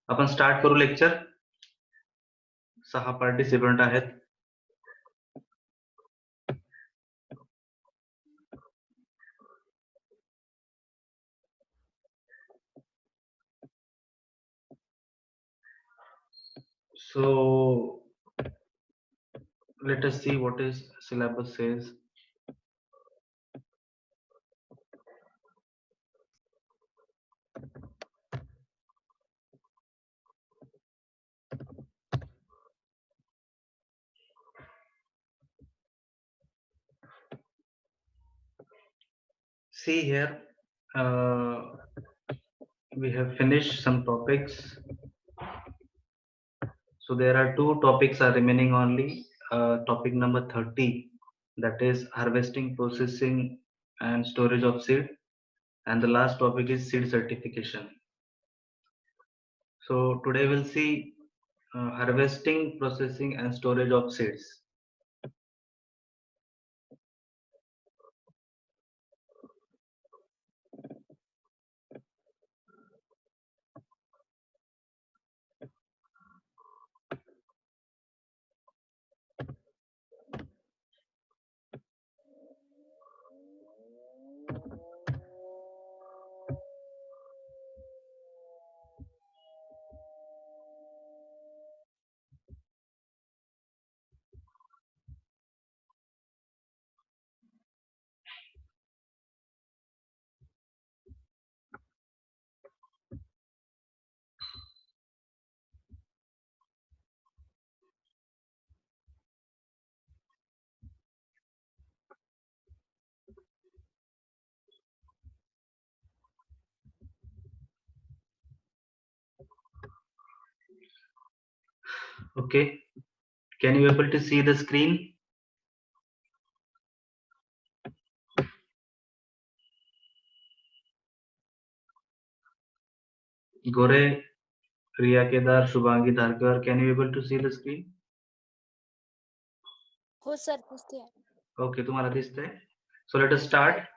आपण स्टार्ट करू lecture. 6 participant आहेत. So let us see what is syllabus says. See here, we have finished some topics. So there are two topics are remaining only. Topic number 30, that is harvesting, processing, and storage of seed, and the last topic is seed certification. So today we'll see harvesting, processing, and storage of seeds. Okay, can you able to see the screen? Gore, Riya Kedar, Shubhangi Dharkar, can you able to see the screen? हो sir दिसते आहे. Okay, तुम्हाला दिसतंय. So let us start.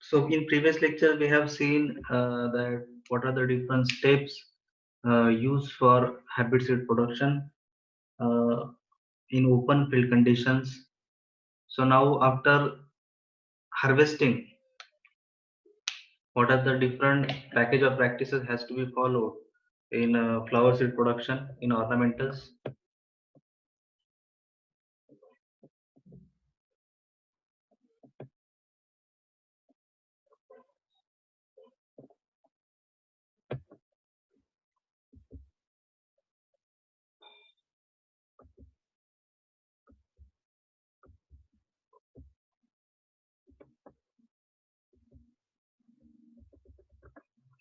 So in previous lecture we have seen that what are the different steps used for hybrid seed production uh, in open field conditions. So now after harvesting, what are the different package of practices has to be followed in flower seed production in ornamentals.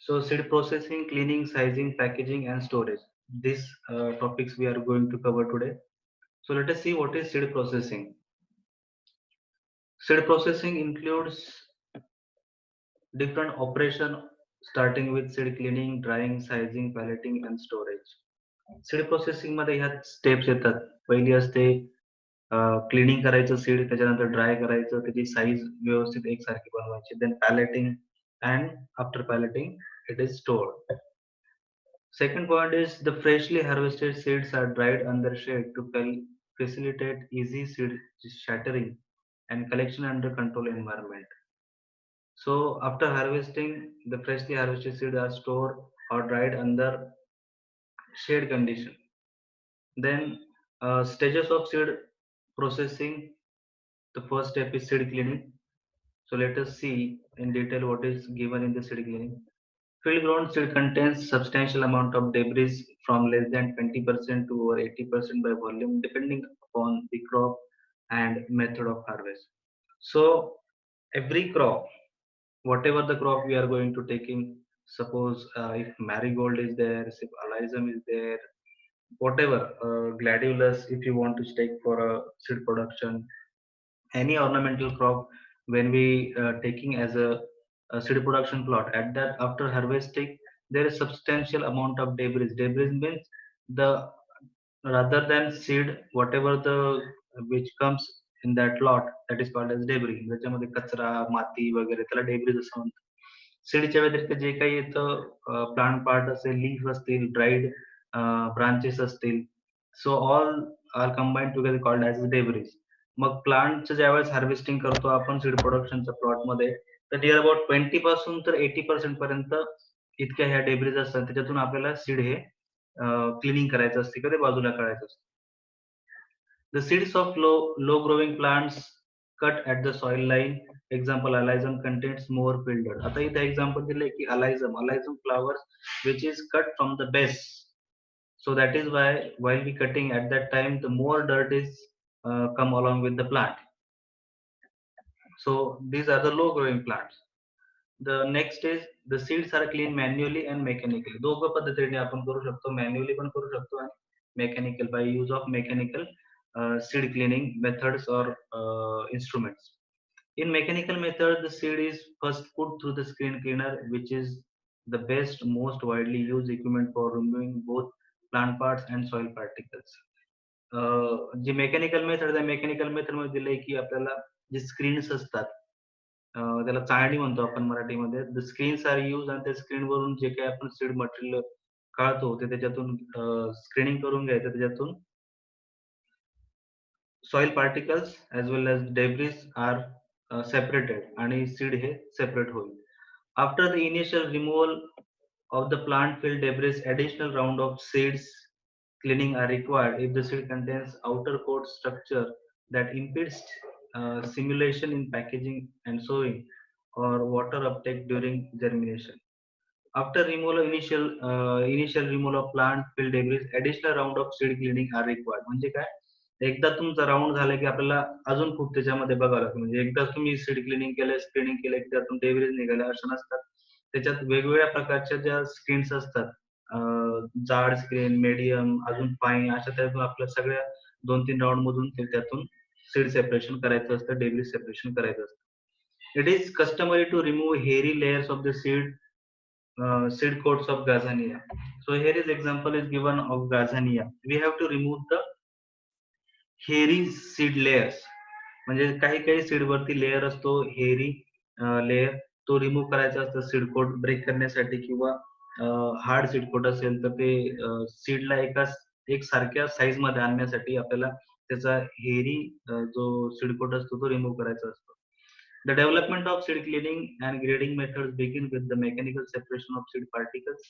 So seed processing, cleaning, sizing, packaging, and storage. These topics we are going to cover today. So let us see what is seed processing. Seed processing includes different operation starting with seed cleaning, drying, sizing, palleting, and storage. Seed processing मध्ये ह्या steps येतात. पहिली असते cleaning करायचं seed, त्याच्यानंतर dry करायचं, त्याची size व्यवस्थित एकसारखी बनवायची, then pelleting, and after pelleting it is stored. Second point is the freshly harvested seeds are dried under shade to facilitate easy seed shattering and collection under controlled environment. So after harvesting, the freshly harvested seeds are stored or dried under shade condition. Then stages of seed processing. The first step is seed cleaning. So let us see in detail what is given in the seed cleaning. Field grown seed contains substantial amount of debris from less than 20% to over 80% by volume, depending upon the crop and method of harvest. So every crop, whatever the crop we are going to taking, suppose if marigold is there, if alizum is there, whatever gladiolus, if you want to take for a seed production, any ornamental crop, when we taking as a seed production plot, at that after harvesting there is substantial amount of debris. Debris means the rather than seed, whatever the which comes in that lot that is called as debris. ज्याच्यामध्ये कचरा, माती वगैरे त्याला debris असं म्हणतात. सीडच्या व्यतिरिक्त जे काही येतं प्लांट पार्ट असेल, लीफ असतील, ड्राईड ब्रांचेस असतील, so all are combined together called as debris. मग प्लांटचं ज्यावेळेस हार्वेस्टिंग करतो आपण सीड प्रोडक्शनच्या प्लॉटमध्ये, तर नियर अबाउट 20 पासून तर 80% पर्यंत इतक्या ह्या डेब्रिज असतात, त्याच्यातून आपल्याला सीड हे क्लिनिंग करायचं असते किंवा ते बाजूला काढायचं असतं. The seeds of low growing plants cut at the soil line. Example, allium contains more field dirt. आता इथे एक्झाम्पल दिले की allium flowers which is cut from the base. So that is why while we cutting at that time the more dirt is come along with the plant. So these are the low growing plants. The next is the seeds are cleaned manually and mechanically. दोघं पद्धतीने आपण करू शकतो, manually पण करू शकतो आणि mechanical by use of mechanical seed cleaning methods or instruments. In mechanical method, the seed is first put through the screen cleaner, which is the best, most widely used equipment for removing both plant parts and soil particles. जी mechanical method आहे, mechanical method मध्ये दिलंय की आपल्याला जे screens असतात, त्याला चाळणी म्हणतो आपण मराठीमध्ये. द स्क्रीन्स आर यूज आणि त्या स्क्रीन वरून जे काही आपण सीड मटेरियल काढतो ते त्याच्यातून स्क्रीनिंग करून घ्यायचं, त्याच्यातून soil particles as well as debris are separated आणि सीड हे सेपरेट होईल. After the initial removal of the plant filled debris, additional round of seeds cleaning are required if the seed contains outer coat structure that impedes simulation in packaging and sowing or water uptake during germination. After removal initial removal of plant filled debris, additional round of seed cleaning are required. म्हणजे काय, एकदा तुमचा round झाला की आपल्याला अजून खूप त्याच्यामध्ये बघावं लागतं. म्हणजे एकदा तुम्ही सीड क्लिनिंग केलं, स्क्रीनिंग केलं की त्यातून डेब्रिज निघाले असं नसतात. त्याच्यात वेगवेगळ्या प्रकारच्या ज्या स्क्रीन्स असतात, जाड स्क्रीन, मीडियम, अजून फाईन, अशा त्यातून आपल्या सगळ्या 2-3 राऊंड मधून त्यातून सीड सेपरेशन करायचं असतं, डेब्रिज सेपरेशन करायचं असतं. It is customary to remove hairy layers of the seed coats of Gazania. So here is example is given of Gazania. We have to remove the hairy seed layers. म्हणजे काही काही seed वरती layer असतो हेरी layer, तो remove करायचा असतो seed coat break करण्यासाठी, किंवा हार्ड सीड कोट असेल तर ते सीडला एक सारख्या साईज मध्ये आणण्यासाठी आपल्याला त्याचा हेरी जो सीड कोट असतो तो रिमूव्ह करायचा असतो. The development of seed cleaning and grading methods begin with the mechanical separation of seed particles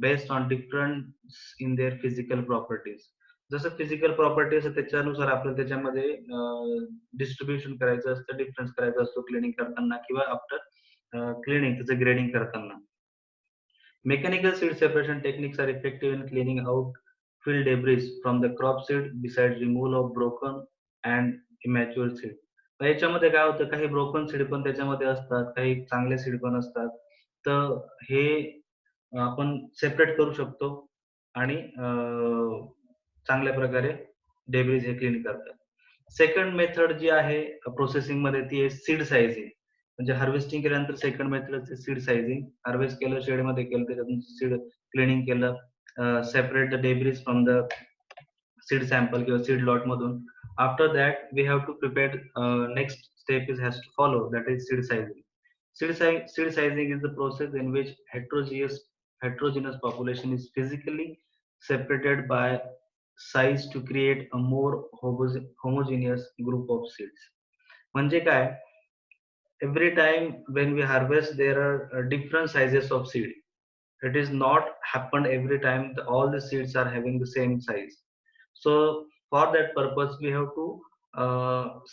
based on difference in their physical properties. जसं फिजिकल प्रॉपर्टी असते त्याच्यानुसार आपल्याला त्याच्यामध्ये डिस्ट्रीब्युशन करायचं असतं, डिफरन्स करायचा असतो क्लिनिंग करताना किंवा आफ्टर क्लिनिंग त्याचं ग्रेडिंग करताना. Mechanical seed separation techniques are effective in cleaning out field debris from the crop seed besides removal of broken and immature seed. याच्यामध्ये काय होतं, काही ब्रोकन सीड पण त्याच्यामध्ये असतात, काही चांगले सीड पण असतात, तर हे आपण सेपरेट करू शकतो आणि चांगल्या प्रकारे डेब्रिज हे क्लीन करतात. सेकंड मेथड जी आहे प्रोसेसिंग मध्ये ती आहे सीड सायझिंग. म्हणजे हार्वेस्टिंग केल्यानंतर second method seed sizing. Harvest केलं, शेड मध्ये केलं, त्याच्यातून सीड क्लिनिंग केलं, separate the debris from the seed sample किंवा सीड लॉट मधून. After that we have to prepare next step is has to follow, that is seed sizing. Seed sizing is the process in which heterogeneous population is physically separated by size to create a more homogeneous group of seeds. म्हणजे काय, every time when we harvest there are different sizes of seed. It is not happened every time all the seeds are having the same size. So for that purpose we have to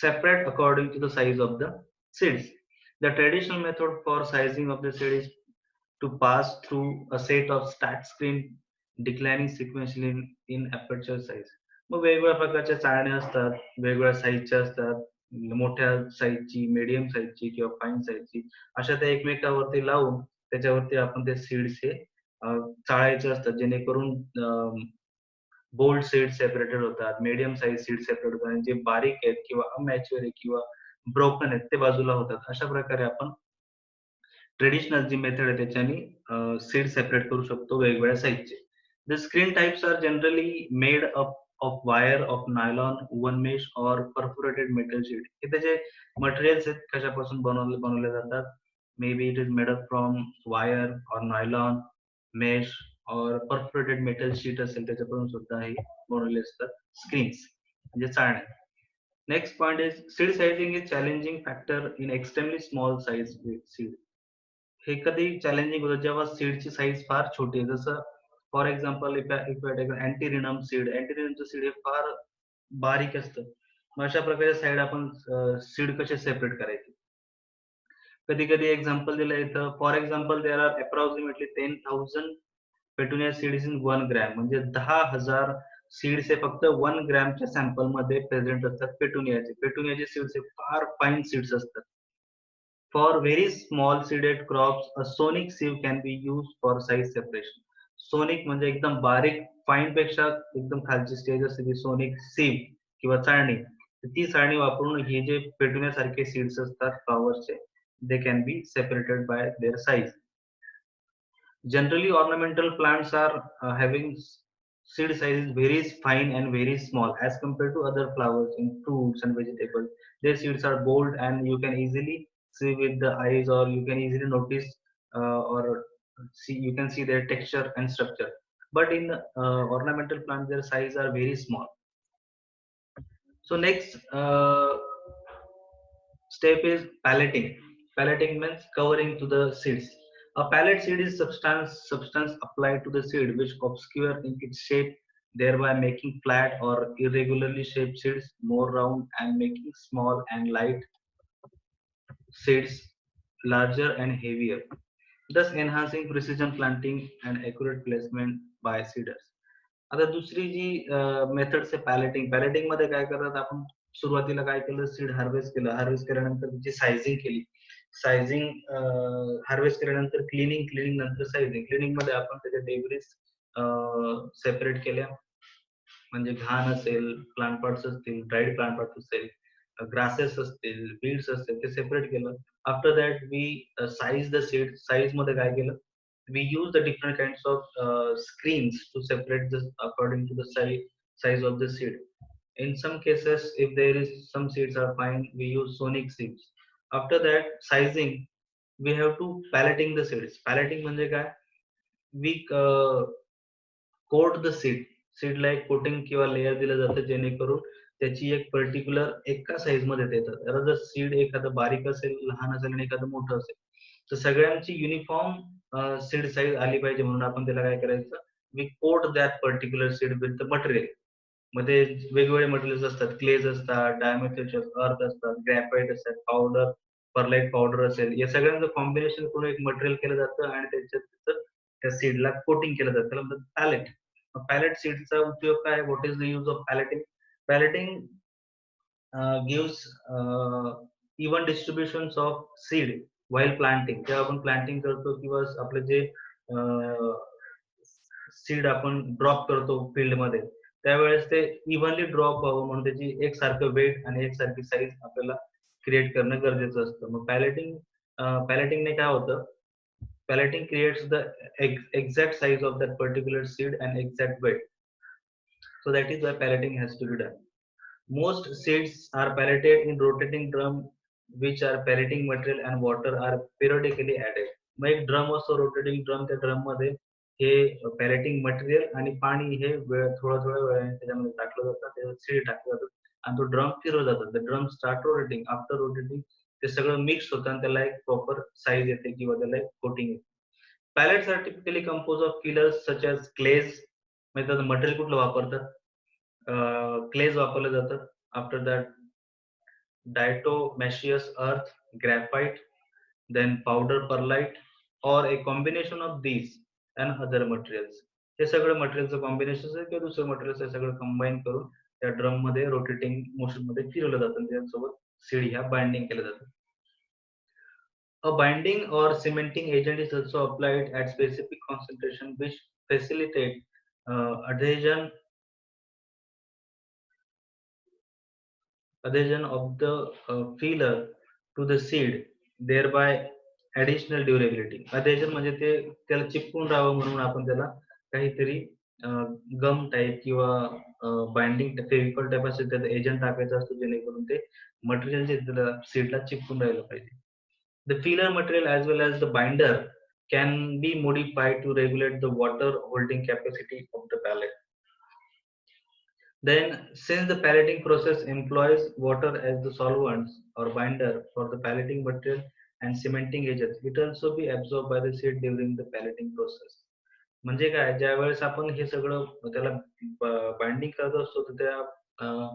separate according to the size of the seeds. The traditional method for sizing of the seed is to pass through a set of stacked screen declining sequentially in aperture size. मग वेगवेगळ्या प्रकारच्या चाळण्या असतात, वेगवेगळ्या साईजच्या असतात, मोठ्या साईजची, medium साईजची किंवा fine साईजची, अशा त्या एकमेकावरती लावून त्याच्यावरती आपण ते सीड्स हे चाळायचे असतात, जेणेकरून बोल्ड सीड सेपरेटेड होतात, मीडियम साईज सीड सेपरेट होतात, आणि जे बारीक आहेत किंवा अमॅच्युअर आहे किंवा ब्रोकन आहेत ते बाजूला होतात. अशा प्रकारे आपण ट्रेडिशनल जी मेथड आहे त्याच्याने सीड सेपरेट करू शकतो वेगवेगळ्या साईजचे. The screen types are generally made up of wire, of nylon, woven mesh or perforated metal sheet. हे त्याचे materials आहेत कशापासून बनवले जातात. Maybe it is made up from wire or nylon, mesh or perforated metal sheet असेल त्याच्यापासून सुद्धा हे बनवलेले असतात screens म्हणजे चाळण्या. Next point is seed sizing is challenging factor in extremely small size seed. हे कधी चॅलेंजिंग होतं जेव्हा सीडची साईज फार छोटी आहे. जसं फॉर एक्झाम्पल अँटीरिनम सीड, अँटीरिनमचं सीड हे फार बारीक असतं. मग अशा प्रकारे साईड आपण सीड कसे सेपरेट करायचे. कधी कधी एक्झाम्पल दिलं इथं for example there are approximately 10,000 petunia seeds in 1 gram म्हणजे 10,000 सीड्स हे फक्त 1 ग्रॅमच्या सॅम्पल मध्ये प्रेझेंट असतात पेटुनियाचे. पेटुनियाचे सीड्स हे फार फाईन सीड्स असतात. For very small seeded crops, a sonic sieve can be used for size separation. Sonic म्हणजे एकदम बारीक फाईन पेक्षा एकदम खालची स्टेज असते ती सोनिक सिव किंवा चाळणी. ती चाळणी वापरून हे जे पेटुनियासारखे सीड्स असतात फ्लॉवरचे they can be separated by their size. Generally, ornamental plants are having seed sizes very fine and very small as compared to other flowers in fruits and vegetables. Their seeds are bold and you can easily see with the eyes, or you can easily notice or see, you can see their texture and structure. But in ornamental plants, their size are very small. So next step is palleting. Palleting means covering to the seeds. A pallet seed is substance applied to the seed which obscure in its shape, thereby making flat or irregularly shaped seeds more round and making small and light seeds larger and heavier, thus enhancing precision planting and accurate placement by seeders. आता दुसरी जी method आहे पॅलेटिंग मध्ये काय करतात आपण सुरुवातीला काय केलं सीड हार्वेस्ट केल्यानंतर त्याची सायझिंग केली. सायझिंग हार्वेस्ट केल्यानंतर क्लिनिंग नंतर क्लिनिंग मध्ये आपण त्याच्या डेब्रिज सेपरेट केल्या म्हणजे घाण असेल, प्लांट पार्ट्स असतील, ड्राईड प्लांट पार्ट्स असेल, ग्रासेस असतील, बीड्स असतील ते सेपरेट केलं. After that we size the seed. Size मध्ये काय केलं we use the different kinds of screens to separate this according to the size of the seed. In some cases, if there is some seeds are fine, we use sonic sieves. After that sizing, we have to palleting the seeds. Palleting म्हणजे काय, we coat the seed like coating किंवा layer दिलं जातं जेणेकरून त्याची एक particular एका size मध्ये देतात. जर सीड एखादं बारीक असेल, लहान असेल आणि एखादं मोठं असेल तर सगळ्यांची युनिफॉर्म सीड साईज आली पाहिजे म्हणून आपण त्याला काय करायचं, we coat that particular seed with the material. मध्ये वेगवेगळे मटेरियल्स असतात, क्लेज असतात, डायमेथेशियस अर्थ असतात, ग्रॅफाइट असतात, पावडर परलाइट पावडर असेल, या सगळ्यांचं कॉम्बिनेशन करून एक मटेरियल केलं जातं आणि त्याच्यात त्या सीडला कोटिंग केलं जातं. त्याला म्हणतात पॅलेट. पॅलेट सीडचा उपयोग काय, what is the use of pelleting. Pelleting gives even distributions of seed while planting. जेव्हा आपण प्लांटिंग करतो किंवा आपले जे सीड आपण ड्रॉप करतो फील्ड मध्ये त्यावेळेस ते इव्हनली ड्रॉप व्हावं म्हणून त्याची एकसारखं वेट आणि एकसारखी साईज आपल्याला क्रिएट करणं गरजेचं असतं. मग पॅलेटिंगने काय होतं, pelleting creates the exact size of that particular seed and exact weight. So that is why palleting has to be done. Most seeds are palleted in rotating drum which are pelleting material and water are periodically added. मग एक drum असतो rotating drum, त्या drum मध्ये हे pelleting material आणि पाणी हे थोड्या वेळाने त्याच्यामध्ये टाकलं जातं, ते सीड टाकलं जातं आणि तो ड्रम फिरवला जातो. The drum start rotating. After rotating ते सगळं मिक्स होतं आणि त्याला एक प्रॉपर साईज येते किंवा त्याला एक कोटिंग येते. Pellets are typically composed of fillers such as clays. म्हणजे त्याचं मटेरियल कुठलं वापरतात, क्लेज वापरले जातात. After that diatomaceous earth, graphite, then powder perlite or a combination of these and other materials. हे सगळं मटेरियलचं कॉम्बिनेशन आहे किंवा दुसरं मटेरियल हे सगळं कंबाईन करून त्या ड्रम मध्ये रोटेटिंग मोशन मध्ये फिरवलं जातं आणि त्याच्यासोबत सीड ह्या बाइंडिंग केलं जातं. A binding or cementing agent is also applied at specific concentration which facilitate adhesion of the filler to the seed, thereby additional durability. Adhesion म्हणजे ते त्याला चिपकून राहावं म्हणून आपण त्याला काहीतरी गम टाइप किंवा बाइंडिंग फेविकॉल टाइप असेल त्यात एजंट टाकायचं असतं जेणेकरून ते मटेरियल जे सीडला चिपकून राहिलं पाहिजे. The filler material as well as the binder can be modified to regulate the water holding capacity of the pallet. Then, since the pelleting process employs water as the solvent or binder for the pelleting material and cementing agents, it also be absorbed by the seed during the pelleting process. म्हणजे काय ज्यावेळेस आपण हे सगळं त्याला binding करत असतो तर त्या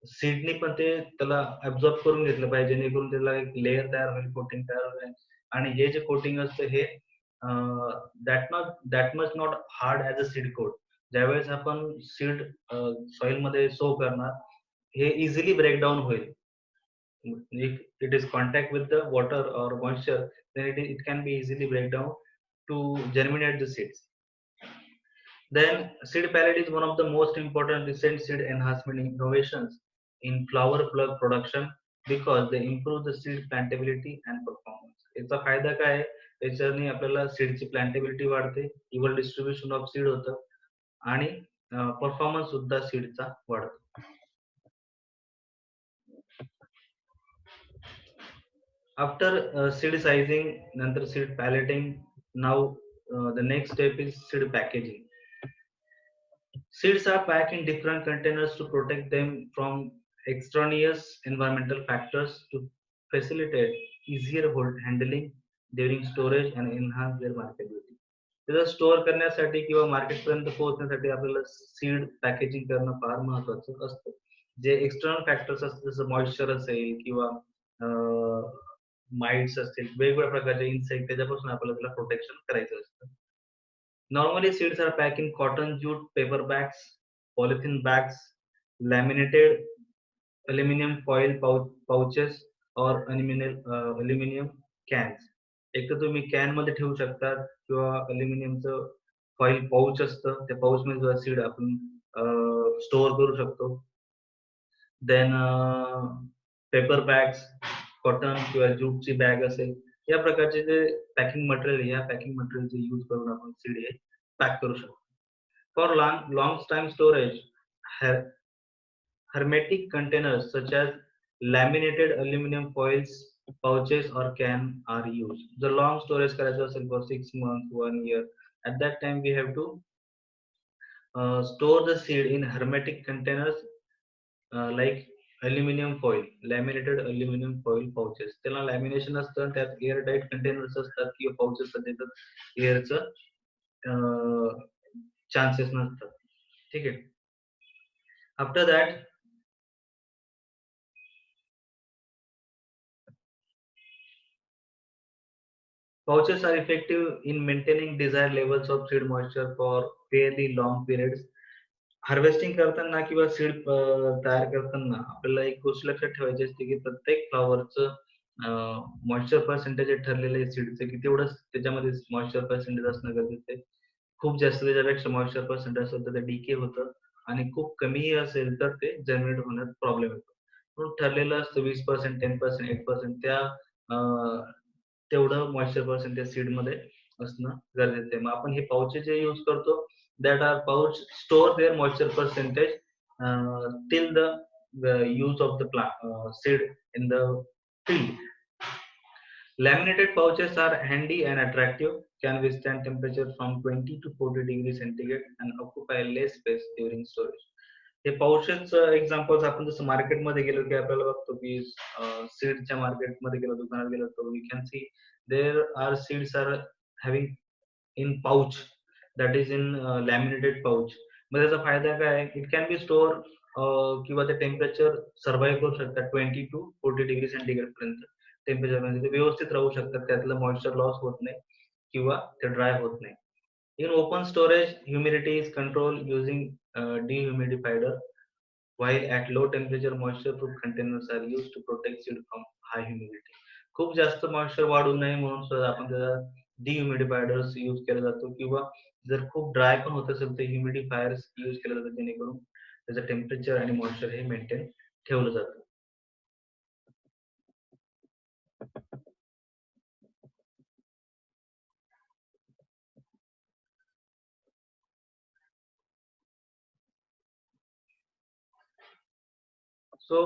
सीडनी पण ते त्याला ऍब्झॉर्ब करून घेतलं पाहिजे जेणेकरून त्याला एक लेअर तयार होईल कोटिंग तयार होईल आणि हे जे कोटिंग असतं हे that much not hard as a seed coat ज्यावेळेस आपण सीड सॉइल मध्ये सो करणार हे इझिली ब्रेकडाऊन होईल if it is contact with the water or moisture then it can be easily break down to germinate the seeds. Then seed pallet is one of the most important recent seed enhancement innovations in flower plug production because they improve the seed plantability and performance. याचा फायदा काय आहे याच्याने आपल्याला सीडची प्लांटेबिलिटी वाढते evil distribution of seed होतं आणि performance सुद्धा सीडचा वाढतो. After seed sizing नंतर seed palleting now the next step is seed packaging. Seeds are packed in different containers to protect them from extraneous environmental factors to facilitate easier handling during storage and enhance their marketability. त्याला store करण्यासाठी किंवा मार्केटपर्यंत पोहोचण्यासाठी आपल्याला seed packaging करणं फार महत्वाचं असतं. जे external factors असतात जसं मॉइश्चर असेल किंवा माइट्स असतील वेगवेगळ्या प्रकारचे इन्सेक्ट त्याच्यापासून आपल्याला त्याला प्रोटेक्शन करायचं असतं. Normally, seeds are packed in cotton jute paper bags, polythene bags, laminated aluminum foil pouches, or aluminum cans. एक तर तुम्ही कॅन मध्ये ठेवू शकता किंवा अल्युमिनियमचं फॉईल पाऊच असतं त्या पाऊच मध्ये सीड आपण स्टोअर करू शकतो. देन पेपर बॅग्स कॉटन किंवा ज्यूटची बॅग असेल या प्रकारचे जे पॅकिंग मटेरियल या पॅकिंग मटेरियलचे यूज करून आपण सीड हे पॅक करू शकतो. For long time storage hermetic containers such as laminated aluminum foils pouches or can are used. The long storage करायचं असेल for 6 months 1 year at that time we have to store the seed in hermetic containers like aluminum foil laminated aluminum foil pouches त्याला lamination असतं त्यात air tight containers असतात किंवा pouches असतात त्याच्यात एअरचं chances नसतात. ठीक आहे. After that pouches are effective in maintaining desired levels of seed moisture for fairly long periods. Harvesting करताना किंवा सीड तयार करताना आपल्याला एक गोष्ट लक्षात ठेवायची असते की प्रत्येक फ्लॉवरचं मॉइश्चर पर्सेंटेज ठरलेलं आहे सीडचं की तेवढंच त्याच्यामध्ये मॉइश्चर पर्सेंटेज असणं गरजेचं आहे. खूप जास्त त्याच्यापेक्षा मॉइश्चर पर्सेंटेज असेल तर ते डिके होतं आणि खूप कमी असेल तर ते जनरेट होण्यात प्रॉब्लेम येतो. म्हणून ठरलेलं असतं 20% 10% 8% त्या तेवढं मॉइश्चर पर्सेंटेज सीडमध्ये असणं गरजेचं आहे. मग आपण हे पाउचेस जे यूज करतो that are pouch store their moisture percentage till the use of the plant seed in the field. Laminated pouches are handy and attractive, can withstand temperature from 20 to 40 degrees centigrade and occupy less space during storage. Hey pouches examples आपण जसं मार्केटमध्ये गेलो की आपल्याला बघतो की सीडच्या मार्केटमध्ये गेलो दुकानात गेलो तर we can see there are seeds are having in pouch that is in laminated pouch. मग त्याचा फायदा काय आहे इट कॅन बी स्टोअर किंवा ते टेम्परेचर सर्व्हाइव्ह करू शकतात 20 to 40 डिग्री सेंटीग्रेड पर्यंत टेम्परेचर मध्ये ते व्यवस्थित राहू शकतात त्यातलं मॉइश्चर लॉस होत नाही किंवा ते ड्राय होत नाही. In open storage humidity is control using dehumidifier while at low temperature moisture proof containers are used to protect seed from high humidity. खूप जास्त मॉइश्चर वाढू नये म्हणून सुद्धा आपण त्याचा डिह्युमिडिफायर्स यूज केला जातो किंवा जर खूप ड्राय पण होत असेल तर ह्युमिडिफायर्स यूज केलं जातं जेणेकरून त्याचं टेम्परेचर आणि मॉइश्चर हे मेंटेन ठेवलं जातं. सो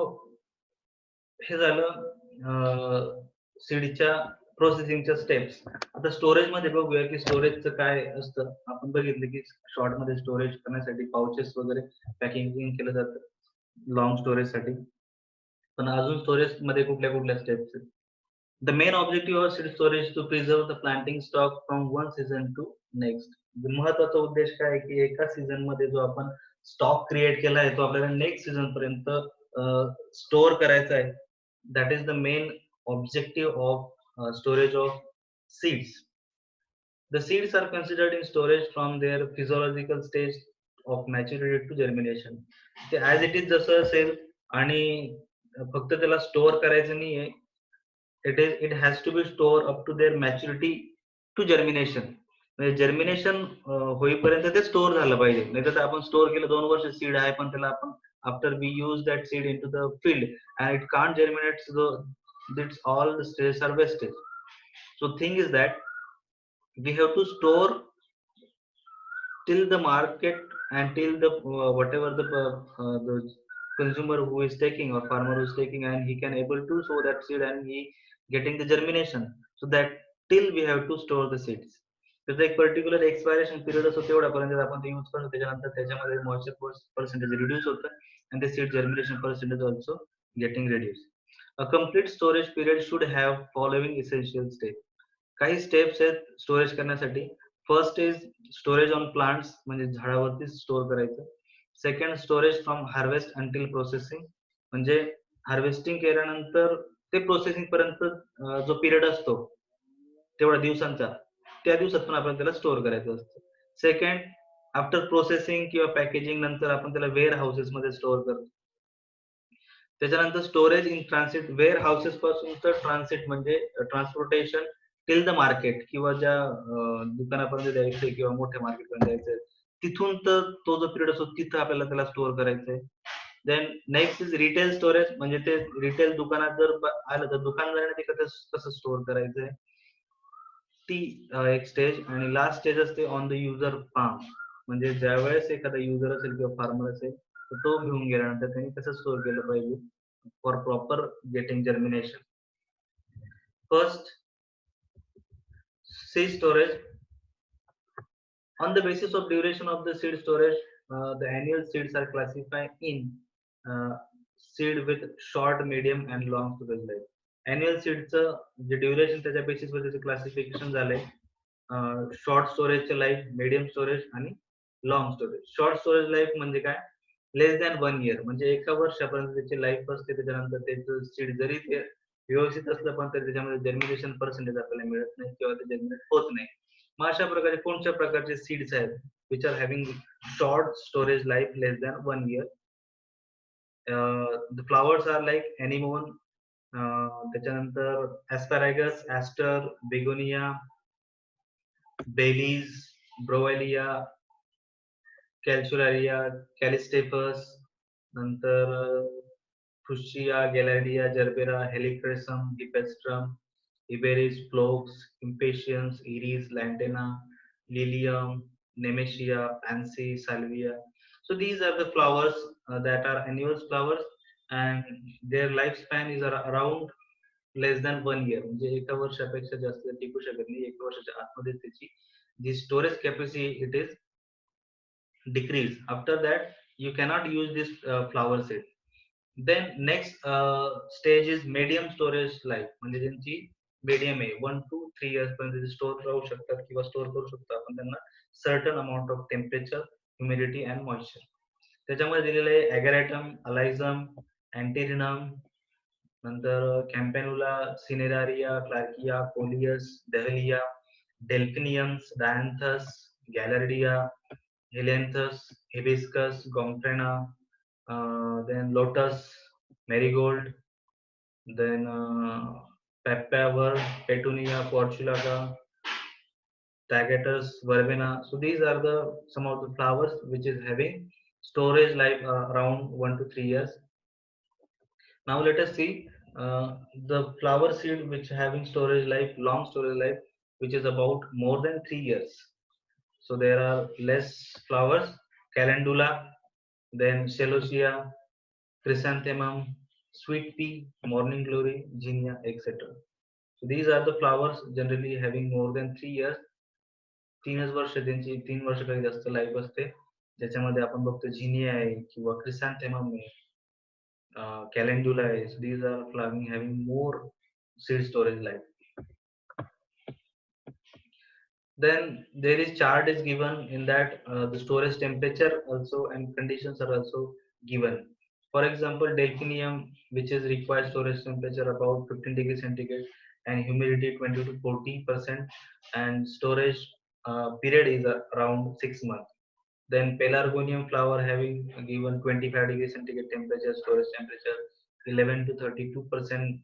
हे झालं सीडच्या प्रोसेसिंगच्या स्टेप्स. आता स्टोरेज मध्ये बघूया की स्टोरेजचं काय असतं. आपण बघितलं की शॉर्ट मध्ये स्टोरेज करण्यासाठी पाउचेस वगैरे पॅकिंग केलं जातं लॉंग स्टोरेज साठी. पण अजून स्टोरेज मध्ये कुठल्या कुठल्या स्टेप्स आहेत. The main objective of seed storage to preserve the planting stock from one season to next. महत्वाचा उद्देश काय आहे की एका सीझन मध्ये जो आपण स्टॉक क्रिएट केला आहे तो आपल्याला नेक्स्ट सीझन पर्यंत स्टोअर करायचा आहे. That is the main objective of storage of seeds. The seeds are considered in storage from their physiological stage of maturity to germination. ते ऍज इट इज जसं असेल आणि फक्त त्याला स्टोअर करायचं नाहीये. It has to be stored up to their maturity to germination. म्हणजे germination होईपर्यंत ते स्टोअर झालं पाहिजे. नाही तर आपण स्टोअर केलं 2 वर्ष सीड आहे पण त्याला आपण after we use that seed into the field and it can't germinate, so that's all the stage are wastage. So thing is that we have to store till the market and till the whatever the consumer who is taking or farmer who is taking, and he can able to sow that seed and he getting the germination. So that till we have to store the seeds. त्याचा एक particular expiration period असतो तेवढ्यापर्यंत आपण ते use करतो. त्याच्यानंतर त्याच्यामध्ये moisture percentage reduce होतं and the seed germination percentage also getting reduced. A complete storage period should have following essential steps. काही स्टेप्स आहेत स्टोरेज करण्यासाठी. First is storage on plants, म्हणजे झाडावरती स्टोअर करायचं. Second, storage from harvest until processing, म्हणजे harvesting केल्यानंतर ते processing पर्यंत जो पिरियड असतो तेवढ्या दिवसांचा, त्या दिवसात पण आपण त्याला स्टोअर करायचं असतं. सेकंड, आफ्टर प्रोसेसिंग किंवा पॅकेजिंग नंतर आपण त्याला वेअर हाऊसेस मध्ये स्टोअर करतो. त्याच्यानंतर storage in transit, warehouses पासून तर ट्रान्सिट म्हणजे ट्रान्सपोर्टेशन टिल द मार्केट, किंवा ज्या दुकानापर्यंत द्यायचंय किंवा मोठ्या मार्केटपर्यंत द्यायचंय तिथून तर तो जो पिरियड असतो तिथं आपल्याला त्याला स्टोअर करायचंय. Then next is retail storage, म्हणजे ते रिटेल दुकानात जर आलं तर दुकानदाराने ते कसं स्टोअर करायचंय ती एक स्टेज. आणि लास्ट स्टेज असते ऑन द युजर फार्म, म्हणजे ज्या वेळेस एखादा युजर असेल किंवा फार्मर असेल तर तो घेऊन गेल्यानंतर त्यांनी कसं स्टोअर केलं पाहिजे for proper getting germination. First, seed storage. On the basis of duration of the seed storage, the annual seeds are classified in uh, seed with short, medium and long storage life. Annual seedचं J duration त्याच्या बेसिसवर त्याचे classification झालंय. Short स्टोरेजचे life, medium storage आणि long storage. Short storage life म्हणजे काय, less than 1 year, म्हणजे एका वर्षापर्यंत त्याची लाईफ असते. त्याच्यानंतर त्याचं सीड जरी ते व्यवस्थित असलं पण तर त्याच्यामध्ये जर्मिनेशन पर्सेंटेज आपल्याला मिळत नाही किंवा ते जर्मिनेट होत नाही. मग अशा प्रकारे कोणत्या प्रकारचे सीड्स आहेत which are having short storage life less than 1 year. The flowers are like anemone, त्याच्यानंतर asparagus, aster, begonia, bellis, browallia, calceolaria, callistephus, नंतर fuchsia, gaillardia, gerbera, helichrysum, hippeastrum, iberis, phlox, impatiens, iris, lantana, lilium, nemesia, pansy, salvia. So these are the flowers that are annual flowers and their lifespan is around less than 1 year. म्हणजे एका वर्षापेक्षा जास्त टिकू शकत नाही. एका वर्षाच्या आतमध्ये त्याची जी storage capacity it is decrease. After that you cannot use this flower seed. Then next stage is medium storage life, म्हणजे त्यांची मीडियम आहे 1 to 3 years पर्यंत स्टोअर राहू शकतात किंवा स्टोअर करू शकतो आपण त्यांना certain amount of temperature, humidity and moisture. त्याच्यामध्ये दिलेलं आहे ॲगॅरॅटम, अलायझम, अँटिरिनम, नंतर campanula, cineraria, clarkia, coleus, dahlia, delphiniums, dianthus, gaillardia, helianthus, hibiscus, gomphrena, then lotus, marigold, then papaver, petunia, portulaca, tagatus, verbena. So these are the some of the flowers which is having storage life around 1 to 3 years. Now let us see the flower seed which having storage life, long storage life, which is about more than 3 years. So there are less flowers, calendula, then celosia, chrysanthemum, sweet pea, morning glory, zinnia, etc. So these are the flowers generally having more than 3 years. 3च वर्ष त्यांची 3 वर्ष काही जास्त life असते. ज्याच्यामध्ये आपण बघतो झिनिया आहे किंवा क्रिसॅन्थेमम आहे, कॅलेंड्युला आहे. These are flowering having more seed storage life. Then there is chart is given in that the storage temperature also and conditions are also given. For example, delphinium, which is required storage temperature about 15 degrees centigrade and humidity 20 to 40%, and storage period is around 6 months. Then pelargonium flower having given 25 degrees centigrade temperature, storage temperature 11 to 32%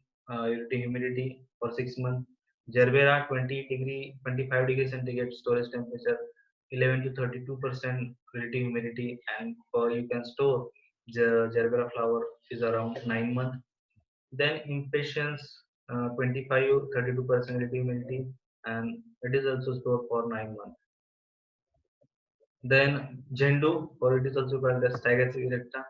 humidity for 6 months. Gerbera 25 degree centigrade storage temperature, 11 to 32% relative humidity, and for you can store the Gerbera flower is around 9 months. Then impatiens 25-32% relative humidity, and it is also stored for 9 months. Then झेंडू, or it is also called as Stygus erecta,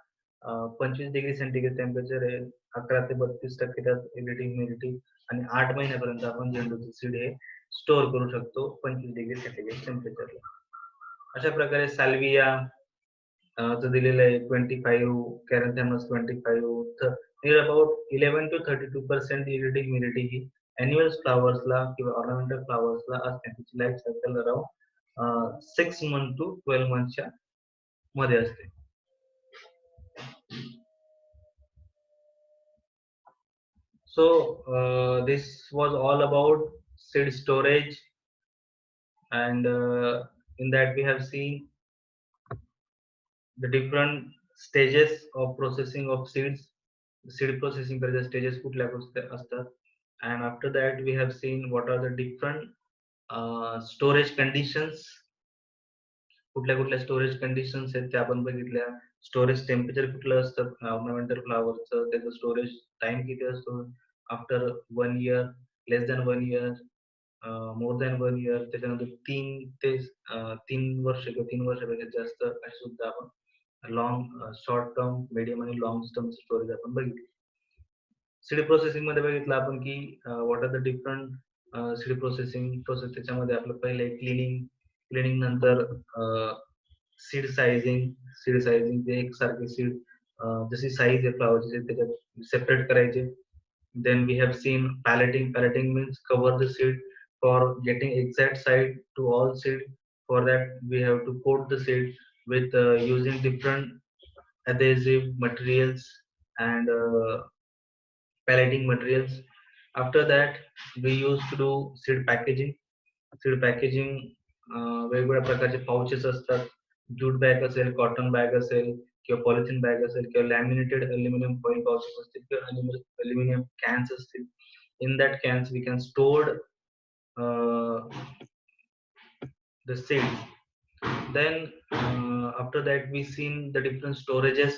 25 degree centigrade temperature आहे, 11 ते 32% त्यात relative humidity, आणि 8 महिन्यापर्यंत आपण झेंडूचे seed हे store करू शकतो 25 डिग्री सेंटीग्रेड टेम्परेचरला. अशा प्रकारे साल्विया चं दिलेलं आहे 25, कॅरंथेमस 25, तर near about 11 to 32% relative humidity ही अॅन्युअल फ्लॉवर्सला किंवा ऑर्नामेंटल फ्लॉवर्सला असते. त्याची life cycle around 6 month to 12 मंथच्या मध्ये असते. So this was all about seed storage, and in that we have seen the different stages of processing of seeds. Seed processing चे stages कुठल्या असतात, and after that we have seen what are the different storage conditions, कुठल्या कुठल्या storage conditions आहेत त्या आपण बघितल्या. Storage temperature कुठलं असतं ऑर्नामेंटल फ्लॉवरचं, त्याचं स्टोरेज टाइम किती असतो, after 1 year, less than 1 year, more than 1 year, त्याच्यानंतर 3 वर्ष किंवा 3 वर्षापेक्षा जास्त असे सुद्धा आपण लॉंग, शॉर्ट टर्म, मीडियम आणि लॉंग टर्म स्टोरेज आपण बघितले. सीड प्रोसेसिंग मध्ये बघितलं आपण की what are the different seed processing process. त्याच्यामध्ये आपलं पहिले क्लिनिंग नंतर सीड सायझिंग ते एकसारखे सीड जशी साईज आहे फ्लॉवरची त्याच्यात सेपरेट करायचे. Then we have seen pelleting means cover the seed for getting exact size to all seed. For that we have to coat the seed with using different adhesive materials and paletting materials. After that we used to do seed packaging. वेगवेगळ्या प्रकारचे pouches असतात. Jute bag असेल, cotton bag असेल किंवा polythene bag असेल किंवा laminated aluminium foil pouches असतील किंवा अल्युमिनियम कॅन्स असतील. In that cans we can store the seed. Then after that we seen the different storages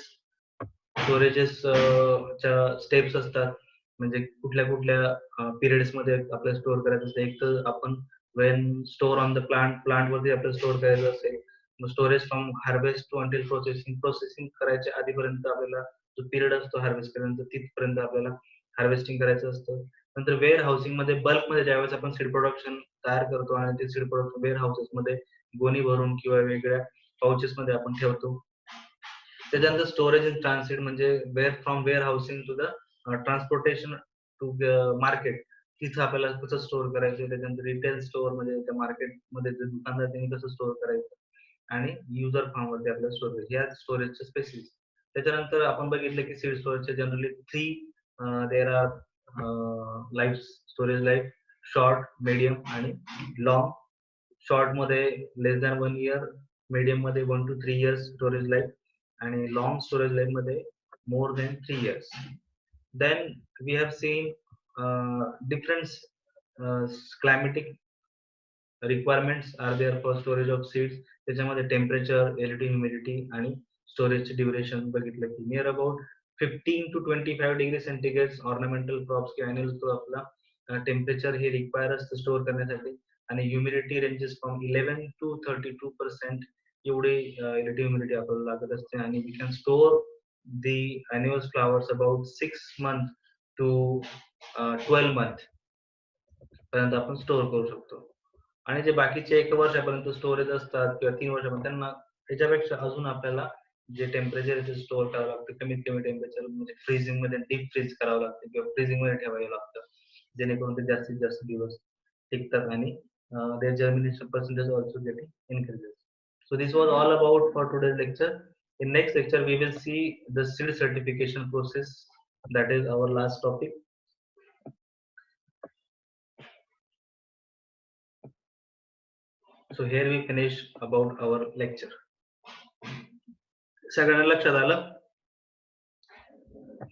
च्या स्टेप्स असतात. म्हणजे कुठल्या कुठल्या पिरियड्स मध्ये आपल्याला स्टोअर करायचं असतं. एक तर आपण when store on the plant वरती आपल्याला स्टोअर करायचं असेल, मग storage from harvest to until processing करायच्या आधीपर्यंत आपल्याला जो पिरियड असतो हार्वेस्ट करायचा तिथपर्यंत आपल्याला हार्वेस्टिंग करायचं असतं. नंतर वेअर हाऊसिंग मध्ये बल्क मध्ये ज्यावेळेस आपण सीड प्रोडक्शन तयार करतो आणि ते सीड प्रोडक्शन वेअर हाऊसेस मध्ये गोणी भरून किंवा वेगवेगळ्या पाउचेस मध्ये आपण ठेवतो. त्याच्यानंतर स्टोरेज इन ट्रान्सिट म्हणजे warehousing to the transportation to market, तिथं आपल्याला कसं स्टोअर करायचं. त्याच्यानंतर रिटेल स्टोअर म्हणजे त्या मार्केटमध्ये दुकानदार त्यांनी कसं स्टोअर करायचं, आणि युजर फॉर्म वरती आपल्याला स्टोअर करायचं, या स्टोरेजचे स्पेसिस. त्याच्यानंतर आपण बघितलं की सीड स्टोरेजचे generally 3 there are life, storage life, short, medium आणि लॉंग. शॉर्ट मध्ये लेस दॅन 1 इयर, मीडियम मध्ये 1 to 3 इयर्स स्टोरेज लाईफ, आणि लॉंग स्टोरेज लाईफ मध्ये more than 3 years. Then we have seen different climatic requirements are there for storage of seeds. त्याच्यामध्ये temperature, relative humidity आणि स्टोरेजची duration बघितलं की near about 15 to 25 degree centigrade ornamental crops किंवा annual क्रॉपला temperature हे require असतं store करण्यासाठी, आणि humidity ranges from 11 to 32% एवढी रिलेटिव्ह ह्युमिडिटी आपल्याला लागत असते. आणि we can store the annual flowers about 6 months to 12 month पर्यंत आपण स्टोअर करू शकतो. आणि जे बाकीचे 1 वर्षापर्यंत स्टोरेज असतात किंवा 3 वर्षापर्यंत त्यांना त्याच्यापेक्षा अजून आपल्याला जे टेम्परेचर आहे ते स्टोअर करावं लागतं. कमीत कमी टेम्परेचर म्हणजे फ्रीजिंग मध्ये डीप फ्रीज करावं लागतं किंवा फ्रीजिंग मध्ये ठेवावं लागतं, जेणेकरून ते जास्तीत जास्त दिवस टिकतात आणि their germination percentage also getting increases. So this was all about for today's lecture. In next lecture we will see the seed certification process, that is our last topic. So here we finish about our lecture. सगळ्यांना लक्षात आलं?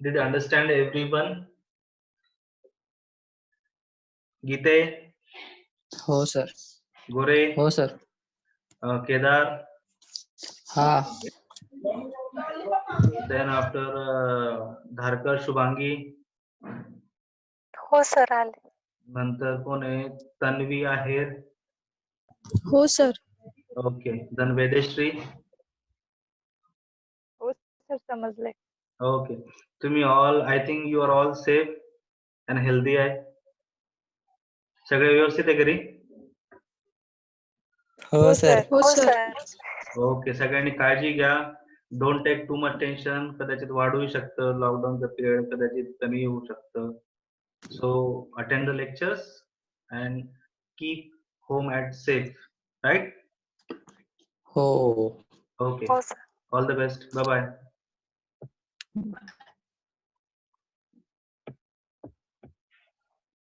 Did you understand everyone? गीते? हो sir. गोरे? हो sir. Kedar? हा. Then after Dharkar, Shubhangi? हो sir आले. नंतर कोण आहे? तन्वी आहे? हो सर. ओके. then वेदेश्री? हो सर समजले. ओके. तुम्ही all, I think you are all safe and healthy आहे? सगळे व्यवस्थित आहे घरी? हो सर. हो सर. ओके. सगळ्यांनी काळजी घ्या. Don't take too much tension. कदाचित वाढू शकतं, लॉकडाऊनचा पिरियड कदाचित कमी होऊ शकतं. So attend the lectures and keep home at safe, right? हो. ओके. हो sir. All the best. Bye bye.